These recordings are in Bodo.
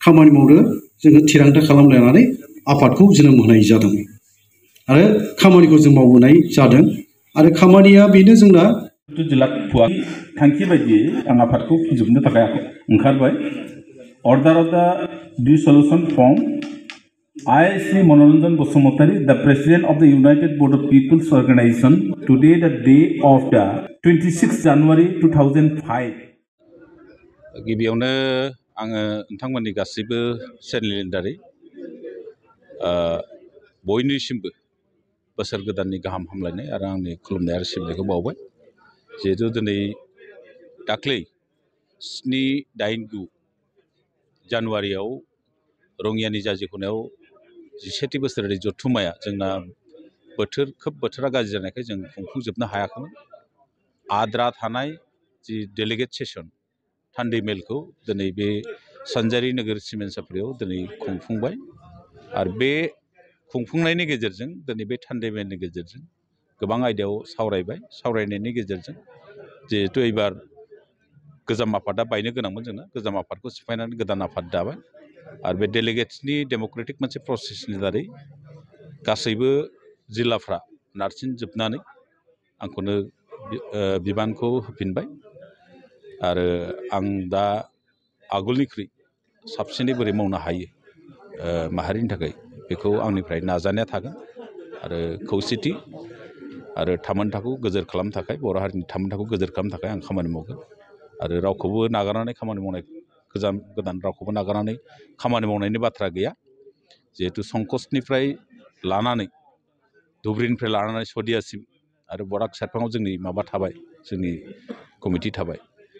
खामानि मावनो जोङो थिरांथा खालामलायनानै आफादखौ जोनोम होनाय जादों आरो खामानिखौ जों मावबोनाय जादों आरो खामानिया बेनो जोंना जिल्ला थांखि बायदियै आं आफादखौ फोजोबनो थाखाय ओंखारबाय। अर्डार अफ द डिसल्यूशन from I, Sri Manoranjan Basumatari, the President of the United Board of People's Organization, today the day of the 26th January 2005. गिबियावनो आङो नोंथांमोननि गासैबो चेनेलनि दारै बयनिसिमबो बोसोर गोदाननि गाहाम हामलायनाय आरो आंनि खुलुमनाय आरो सिबिनायखौ बावबाय। जिहेतु दिनै दाख्लै 7-8-9 जानुवारियाव रङियानि जाजिख'नायाव 17थि बोसोरारि जथुम्माया जोंना खोब बोथोरा गाज्रि जानायखाय जों खुंफुंजोबनो हायाखैमोन। आद्रा थानाय जि डेलिगेट सेसन थान्दै मेलखौ दिनै बे सानजारि नोगोर सिमेन्ट सापरियाव दिनै खुंफुंबाय आरो बे खुंफुंनायनि गेजेरजों दिनै बे थान्दै मेलनि गेजेरजों गोबां आयदायाव सावरायनायनि गेजेरजों जिहेतु एबार गोजाम आफादा बायनो गोनांमोन जोंना गोजाम आफादखौ सिफायनानै गोदान आफाद दाबाय आरो बे डेलिगेट्सनि डेम'क्रेटिक मोनसे प्रसेसनि दारै गासैबो जिल्लाफ्रा नारसिनजोबनानै आंखौनो बिबानखौ होफिनबाय आरो आं दा आगोलनिख्रुइ साबसिनै बोरै मावनो हायो माहारिनि थाखाय बेखौ आंनिफ्राय नाजानाया थागोन आरो खौसेथि आरो थामोनथाखौ गोजोर खालामनो थाखाय बर' हारिनि थामोनथाखौ गोजोर खालामनो थाखाय आं खामानि मावगोन आरो रावखौबो नागारनानै खामानि मावनाय गोदान रावखौबो नागारनानै खामानि मावनायनि बाथ्रा गैया। जिहेतु संकसनिफ्राय लानानै धुबुरीनिफ्राय लानानै सदियासिम आरो बराक सेरफाङाव जोंनि माबा थाबाय जोंनि कमिटि थाबाय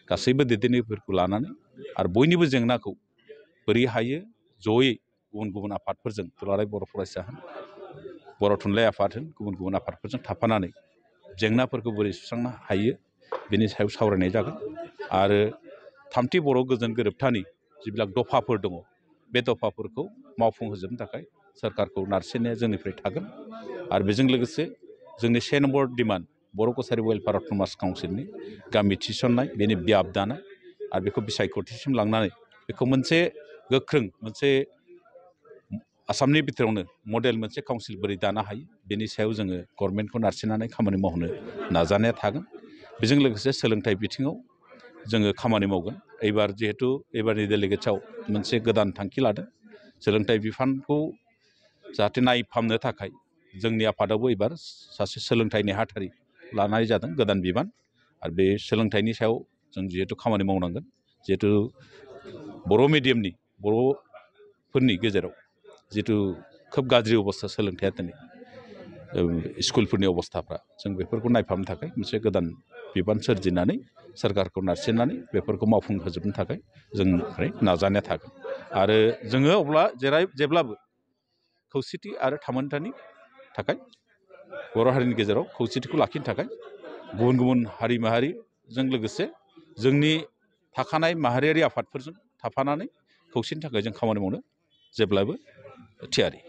गासैबो दैदेनगिरिफोरखौ लानानै आरो बयनिबो जेंनाखौ बोरै हायो जयै गुबुन आफादफोरजों दुलाराय बर' फरायसा होन बर' थुनलाइ आफाद होन गुबुन आफादफोरजों थाफानानै जेंनाफोरखौ बोरै सुस्रांनो हायो बेनि सायाव सावरायनाय जागोन आरो थामथि बर' गोजोन गोरोबथानि जिবিলাক दफाफोर दङ बे दफाफोरखौ मावफुंहोजोबनो थाखाय सोरखारखौ नारसिननाया जोंनिफ्राय थागोन आरो बेजों लोगोसे जोंनि 6 नम्बर डिमान्ड बर' कसारि वेलफेयार अट'नमास काउन्सिलनि गामि थिसननाय बेनि बियाब दानाय आरो बेखौ बिसायख'थिसिम लांनानै बेखौ मोनसे गोख्रों मोनसे आसामनि बिथोरावनो मडेल मोनसे काउन्सिल बोरै दानो हायो बेनि सायाव जोङो गभर्नमेन्टखौ नारसिननानै खामानि मावनो नाजानाया थागोन। बेजों लोगोसे सोलोंथाइ बिथिङाव जोङो खामानि मावगोन। जिहेतु एबारनि डेलिगेट्सआव मोनसे गोदान थांखि लादों सोलोंथाइ बिफानखौ जाहाथे नायफामनो थाखाय जोंनि आफादावबो एबार सासे सोलोंथाइ नेहाथारि लानाय जादों गोदान बिबान आरो बे सोलोंथाइनि सायाव जों जिहेतु खामानि मावनांगोन जिहेतु बर' मिडियामनि बर'फोरनि गेजेराव जिहेतु खोब गाज्रि अबस्था सोलोंथाइया दिनै स्कुलफोरनि अबस्थाफ्रा जों बेफोरखौ नायफामनो थाखाय मोनसे गोदान बिबान सोरजिनानै सोरखारखौ नारसिननानै बेफोरखौ मावफुंहोजोबनो थाखाय जोंनिफ्राय नाजानाया थागोन आरो जोङो अब्ला जेब्लाबो खौसेथि आरो थामोनथानि थाखाय बर' हारिनि गेजेराव खौसेथिखौ लाखिनो थाखाय गुबुन हारि माहारिजों लोगोसे जोंनि थाखानाय माहारियारि आफादफोरजों थाफानानै खौसेनि थाखाय जों खामानि मावनो जेब्लाबो थियारि।